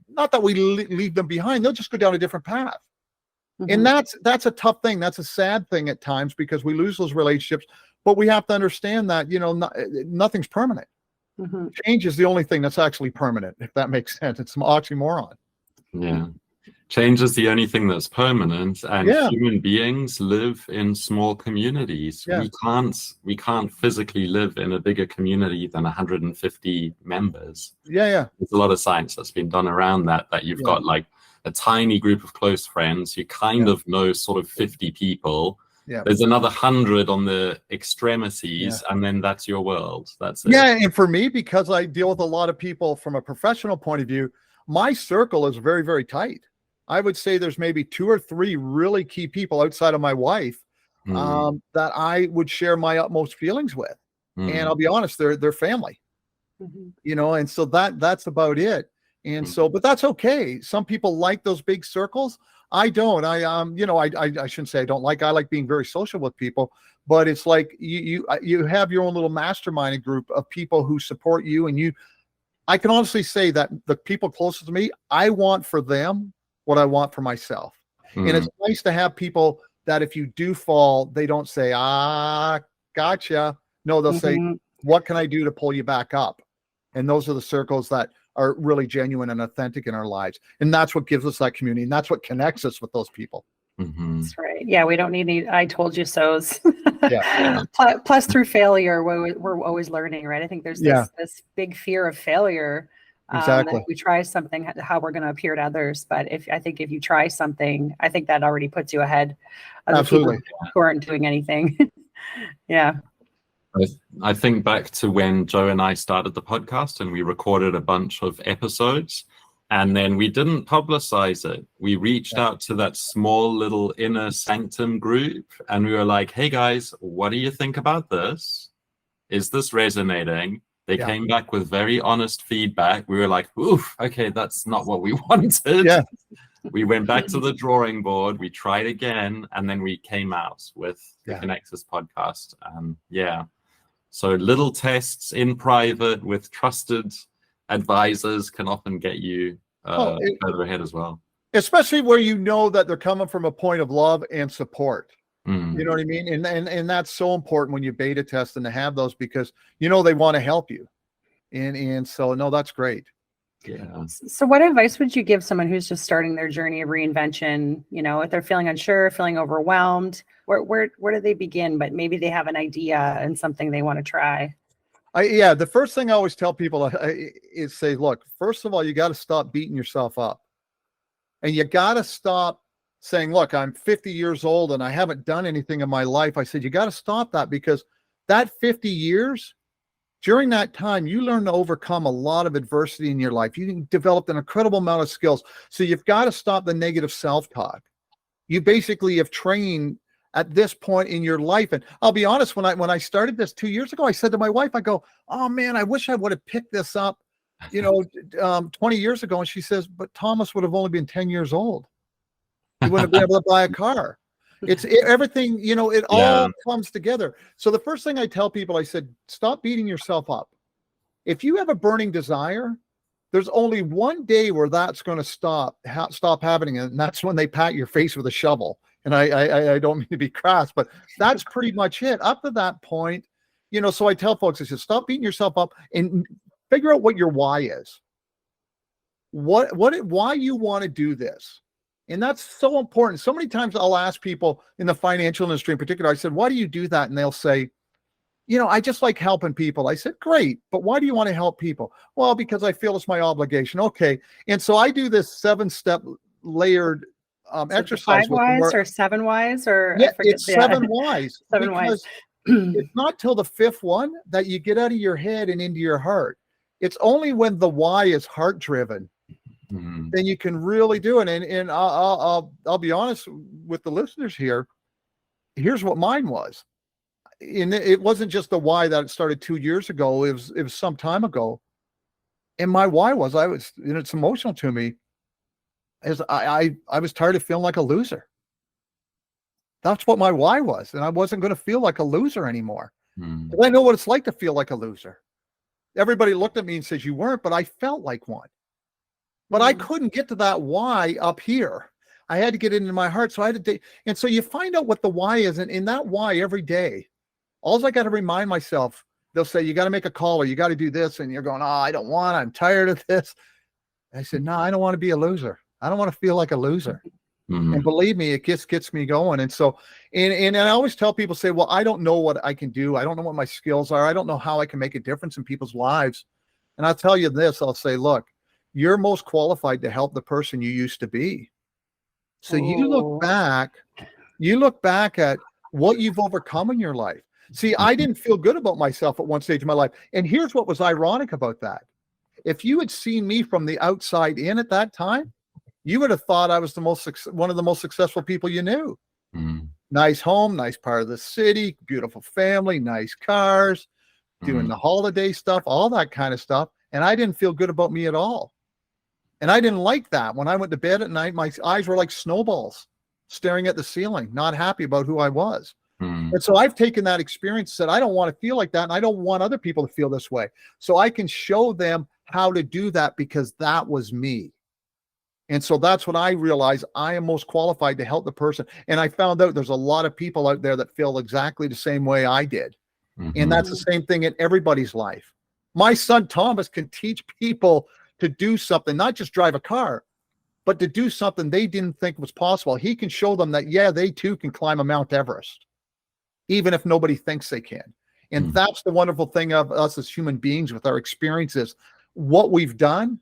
not that we leave them behind. They'll just go down a different path. And that's a tough thing. That's a sad thing at times, because we lose those relationships. But we have to understand that, nothing's permanent. Change is the only thing that's actually permanent, if that makes sense. It's an oxymoron. Yeah. Change is the only thing that's permanent, and human beings live in small communities. We can't physically live in a bigger community than 150 members. There's a lot of science that's been done around that you've got like a tiny group of close friends. You kind of know sort of 50 people. There's another 100 on the extremities, and then that's your world. That's it. And for me, because I deal with a lot of people from a professional point of view, my circle is very, very tight. I would say there's maybe 2 or 3 really key people outside of my wife that I would share my utmost feelings with. And I'll be honest, they're family, and so that's about it. And so, but that's okay. Some people like those big circles. I don't. I shouldn't say I don't like. I like being very social with people, but it's like you have your own little mastermind group of people who support you, and I can honestly say that the people closest to me, I want for them what I want for myself. And it's nice to have people that if you do fall, they don't say, gotcha. No, they'll say, what can I do to pull you back up? And those are the circles that are really genuine and authentic in our lives. And that's what gives us that community. And that's what connects us with those people. That's right. Yeah, we don't need any I told you so's. Plus, through failure, we're always learning, right? I think there's this big fear of failure. That if we try something, how we're going to appear to others. But if you try something, I think that already puts you ahead of the people who aren't doing anything. I think back to when Joe and I started the podcast, and we recorded a bunch of episodes, and then we didn't publicize it. We reached out to that small little inner sanctum group, and we were like, hey guys, what do you think about this? Is this resonating? They came back with very honest feedback. We were like, oof, okay, that's not what we wanted. We went back to the drawing board. We tried again, and then we came out with the Connexus podcast. So little tests in private with trusted advisors can often get you further ahead as well. Especially where you know that they're coming from a point of love and support. You know what I mean? And that's so important when you beta test and to have those, because they want to help you. And so no, that's great. So what advice would you give someone who's just starting their journey of reinvention? If they're feeling unsure, feeling overwhelmed, where do they begin? But maybe they have an idea and something they want to try. The first thing I always tell people is say, look, first of all, you got to stop beating yourself up, and you got to stop saying, look, I'm 50 years old and I haven't done anything in my life. I said, you got to stop that, because that 50 years During that time, you learn to overcome a lot of adversity in your life. You developed an incredible amount of skills. So you've got to stop the negative self-talk. You basically have trained at this point in your life. And I'll be honest, when I started this 2 years ago, I said to my wife, I go, oh man, I wish I would have picked this up, 20 years ago. And she says, but Thomas would have only been 10 years old. He wouldn't have been able to buy a car. Everything, it all comes together. So the first thing I tell people, I said, stop beating yourself up. If you have a burning desire, there's only one day where that's going to stop happening. And that's when they pat your face with a shovel. And I don't mean to be crass, but that's pretty much it. Up to that point, so I tell folks, I said, stop beating yourself up and figure out what your why is. Why you want to do this. And that's so important. So many times I'll ask people in the financial industry in particular, I said, why do you do that? And they'll say, I just like helping people. I said, great, but why do you want to help people? Well, because I feel it's my obligation. Okay. And so I do this 7-step layered exercise. 5 whys or 7 whys or yeah, it's 7 whys. 7 whys. It's not till the 5th one that you get out of your head and into your heart. It's only when the why is heart driven. Then you can really do it. And I'll be honest with the listeners here. Here's what mine was. And it wasn't just the why that started 2 years ago. It was some time ago. And my why was, it's emotional to me, is I was tired of feeling like a loser. That's what my why was. And I wasn't going to feel like a loser anymore. I know what it's like to feel like a loser. Everybody looked at me and says, you weren't, but I felt like one. But I couldn't get to that why up here. I had to get it into my heart. So I had to, and so you find out what the why is. And in that why every day, all I got to remind myself, they'll say, you got to make a call or you got to do this. And you're going, oh, I don't want, I'm tired of this. I said, no, I don't want to be a loser. I don't want to feel like a loser. And believe me, it gets me going. And so, and I always tell people, say, well, I don't know what I can do. I don't know what my skills are. I don't know how I can make a difference in people's lives. And I'll tell you this, I'll say, look, you're most qualified to help the person you used to be. So you look back at what you've overcome in your life. See, I didn't feel good about myself at one stage of my life. And here's what was ironic about that. If you had seen me from the outside in at that time, you would have thought I was one of the most successful people you knew. Nice home, nice part of the city, beautiful family, nice cars, doing the holiday stuff, all that kind of stuff. And I didn't feel good about me at all. And I didn't like that. When I went to bed at night, my eyes were like snowballs staring at the ceiling, not happy about who I was. And so I've taken that experience and said, I don't want to feel like that. And I don't want other people to feel this way. So I can show them how to do that because that was me. And so that's what I realized. I am most qualified to help the person. And I found out there's a lot of people out there that feel exactly the same way I did. And that's the same thing in everybody's life. My son, Thomas, can teach people to do something, not just drive a car, but to do something they didn't think was possible. He can show them that, yeah, they too can climb a Mount Everest, even if nobody thinks they can. And that's the wonderful thing of us as human beings with our experiences. What we've done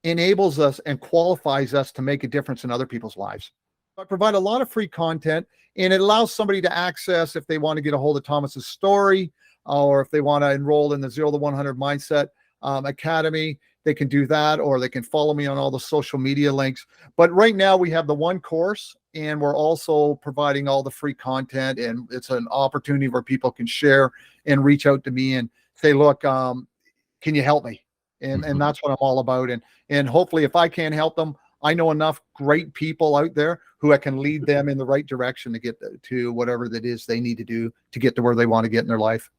enables us and qualifies us to make a difference in other people's lives. I provide a lot of free content, and it allows somebody to access if they want to get a hold of Thomas's story, or if they want to enroll in the 0 to 100 Mindset Academy. They can do that, or they can follow me on all the social media links. But right now we have the one course, and we're also providing all the free content, and it's an opportunity where people can share and reach out to me and say, look, can you help me? And that's what I'm all about. And hopefully if I can't help them, I know enough great people out there who I can lead them in the right direction to get to whatever that is they need to do to get to where they want to get in their life.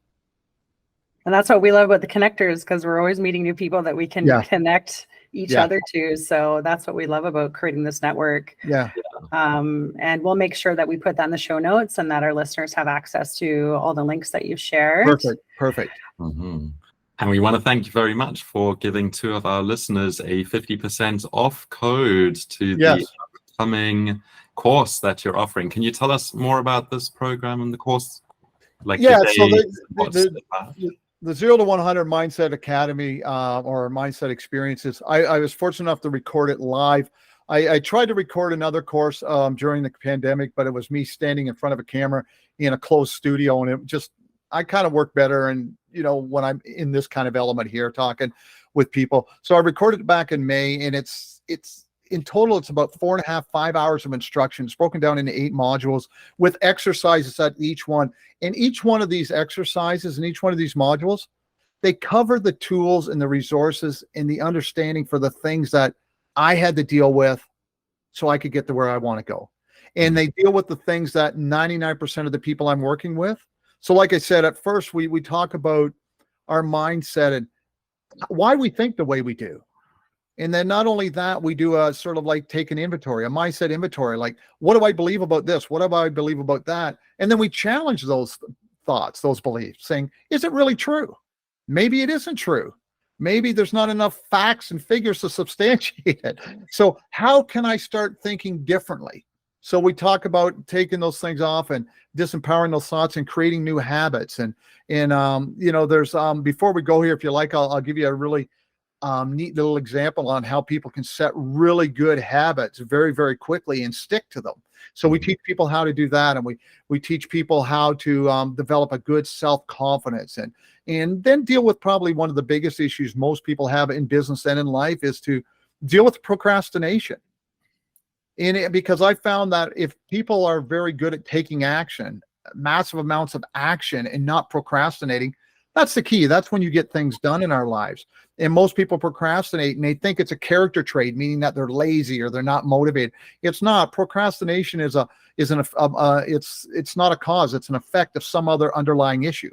And that's what we love about the connectors, because we're always meeting new people that we can connect each other to. So that's what we love about creating this network. And we'll make sure that we put that in the show notes and that our listeners have access to all the links that you've shared. Perfect. And we want to thank you very much for giving 2 of our listeners a 50% off code to the upcoming course that you're offering. Can you tell us more about this program and the course? The 0 to 100 Mindset Academy or Mindset Experiences, I was fortunate enough to record it live. I tried to record another course during the pandemic, but it was me standing in front of a camera in a closed studio, and I kind of worked better and when I'm in this kind of element here talking with people. So I recorded it back in May, and it's in total, it's about 4.5, 5 hours of instruction. It's broken down into 8 modules with exercises at each one. And each one of these exercises and each one of these modules, they cover the tools and the resources and the understanding for the things that I had to deal with so I could get to where I want to go. And they deal with the things that 99% of the people I'm working with. So like I said, at first, we talk about our mindset and why we think the way we do. And then not only that, we do a sort of like take an inventory, a mindset inventory, like, what do I believe about this? What do I believe about that? And then we challenge those thoughts, those beliefs, saying, is it really true? Maybe it isn't true. Maybe there's not enough facts and figures to substantiate it. So how can I start thinking differently? So we talk about taking those things off and disempowering those thoughts and creating new habits. And there's before we go here, if you like, I'll give you a really neat little example on how people can set really good habits very, very quickly and stick to them. So we teach people how to do that, and we teach people how to develop a good self-confidence, and then deal with probably one of the biggest issues most people have in business and in life is to deal with procrastination. Because I found that if people are very good at taking action, massive amounts of action, and not procrastinating, that's the key. That's when you get things done in our lives. And most people procrastinate and they think it's a character trait, meaning that they're lazy or they're not motivated. It's not. Procrastination it's not a cause. It's an effect of some other underlying issue.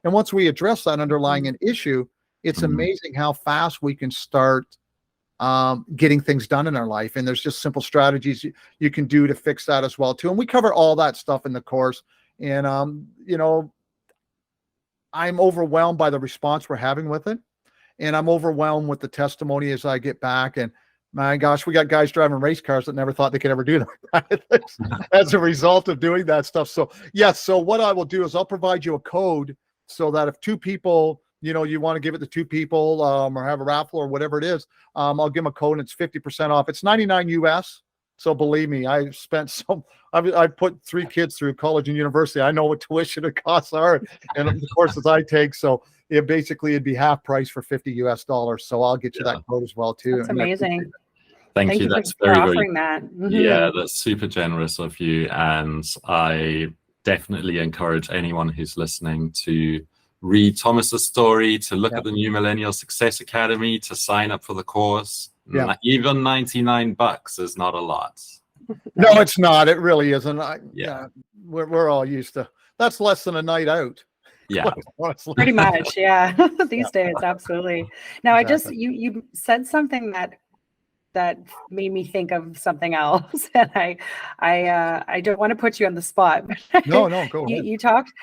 And once we address that underlying issue, it's amazing how fast we can start getting things done in our life. And there's just simple strategies you can do to fix that as well too. And we cover all that stuff in the course. And I'm overwhelmed by the response we're having with it. And I'm overwhelmed with the testimony as I get back. And my gosh, we got guys driving race cars that never thought they could ever do that as a result of doing that stuff. So yes. So what I will do is I'll provide you a code so that if 2 people, you want to give it to 2 people or have a raffle or whatever it is, I'll give them a code and it's 50% off. It's $99 US. So believe me, I put 3 kids through college and university. I know what tuition and costs are and the courses I take. So it'd be half price for $50 US. So I'll get you that code as well too. That's amazing. Thank you. That's for very, offering very, that. Mm-hmm. Yeah, that's super generous of you. And I definitely encourage anyone who's listening to read Thomas's story, to look at the New Millennial Success Academy, to sign up for the course. Yeah. Even $99 is not a lot. No, it's not. It really isn't. We're all used to. That's less than a night out. Yeah, pretty much. Yeah, these days, absolutely. Now, exactly. You said something that made me think of something else, and I don't want to put you on the spot. But no, go ahead. You talked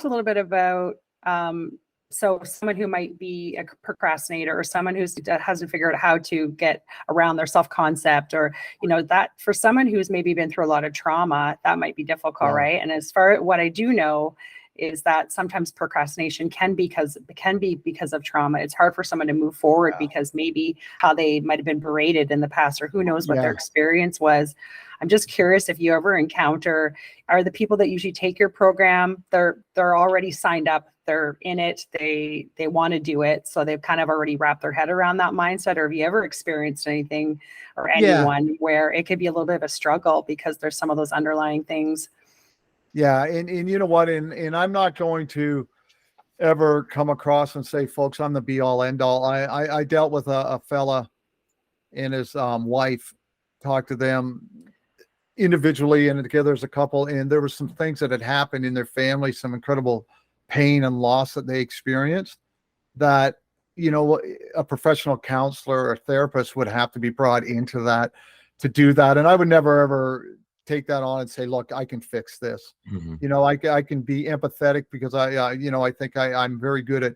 a little bit about. So someone who might be a procrastinator or someone who hasn't figured out how to get around their self-concept, or, that for someone who's maybe been through a lot of trauma, that might be difficult, right? And as far as what I do know is that sometimes procrastination can be because of trauma. It's hard for someone to move forward because maybe how they might have been berated in the past, or who knows what their experience was. I'm just curious if you ever encounter, are the people that usually take your program, they're already signed up, they're in it, they want to do it, so they've kind of already wrapped their head around that mindset? Or have you ever experienced anything or anyone where it could be a little bit of a struggle because there's some of those underlying things? Yeah, and you know what, and I'm not going to ever come across and say, folks, I'm the be all end all. I dealt with a fella and his wife, talked to them individually and together as a couple, and there were some things that had happened in their family, some incredible pain and loss that they experienced, that a professional counselor or therapist would have to be brought into that to do that. And I would never ever take that on and say, look, I can fix this. I can be empathetic because I think I'm very good at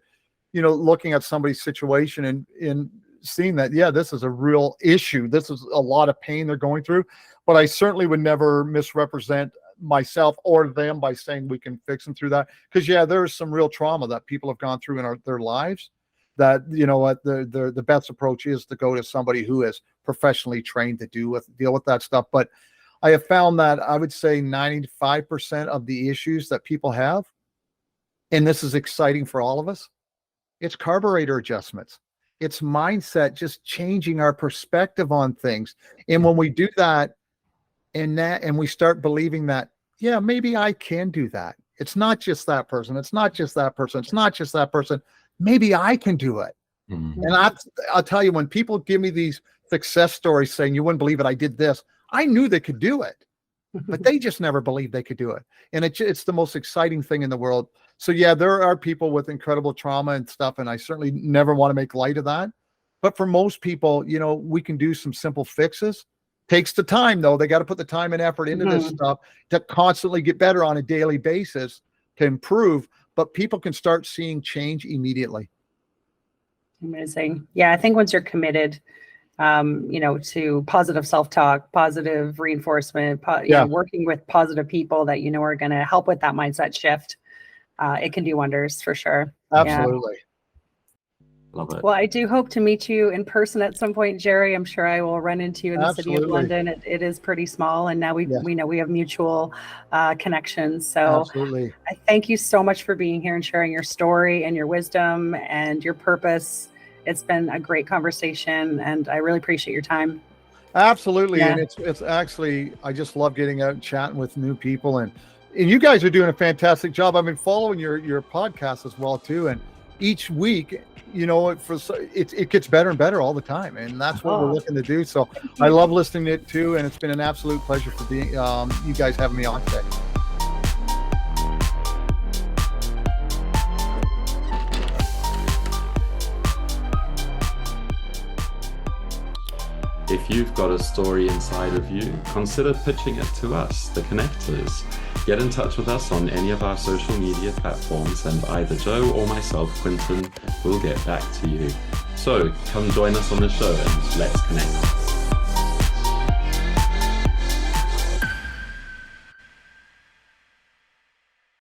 looking at somebody's situation and seeing that, this is a real issue, this is a lot of pain they're going through. But I certainly would never misrepresent myself or them by saying we can fix them through that, because there's some real trauma that people have gone through in their lives, that the best approach is to go to somebody who is professionally trained to deal with that stuff. But I have found that I would say 95% of the issues that people have and this is exciting for all of us, it's carburetor adjustments. It's mindset, just changing our perspective on things. And when we do that, and we start believing that, yeah, maybe I can do that. It's not just that person. It's not just that person. It's not just that person. Maybe I can do it. Mm-hmm. And I'll tell you, when people give me these success stories saying, you wouldn't believe it, I did this, I knew they could do it, but they just never believed they could do it. And it's the most exciting thing in the world. So yeah, there are people with incredible trauma and stuff, and I certainly never want to make light of that. But for most people, we can do some simple fixes. Takes the time, though. They got to put the time and effort into this stuff to constantly get better on a daily basis to improve. But people can start seeing change immediately. Amazing. Yeah, I think once you're committed, to positive self-talk, positive reinforcement, working with positive people that are going to help with that mindset shift, it can do wonders for sure. Absolutely. Yeah. Love it. Well, I do hope to meet you in person at some point, Jerry. I'm sure I will run into you in the city of London. It is pretty small, and now we know we have mutual connections. So absolutely. I thank you so much for being here and sharing your story and your wisdom and your purpose. It's been a great conversation, and I really appreciate your time. Absolutely. Yeah. And it's actually, I just love getting out and chatting with new people, and you guys are doing a fantastic job. I've been following your podcast as well too, and each week, it gets better and better all the time, and that's what we're looking to do. So I love listening to it too, and it's been an absolute pleasure for being you guys having me on today. If you've got a story inside of you, consider pitching it to us, the Connectors. Get in touch with us on any of our social media platforms, and either Joe or myself, Quinten, will get back to you. So come join us on the show and let's connect.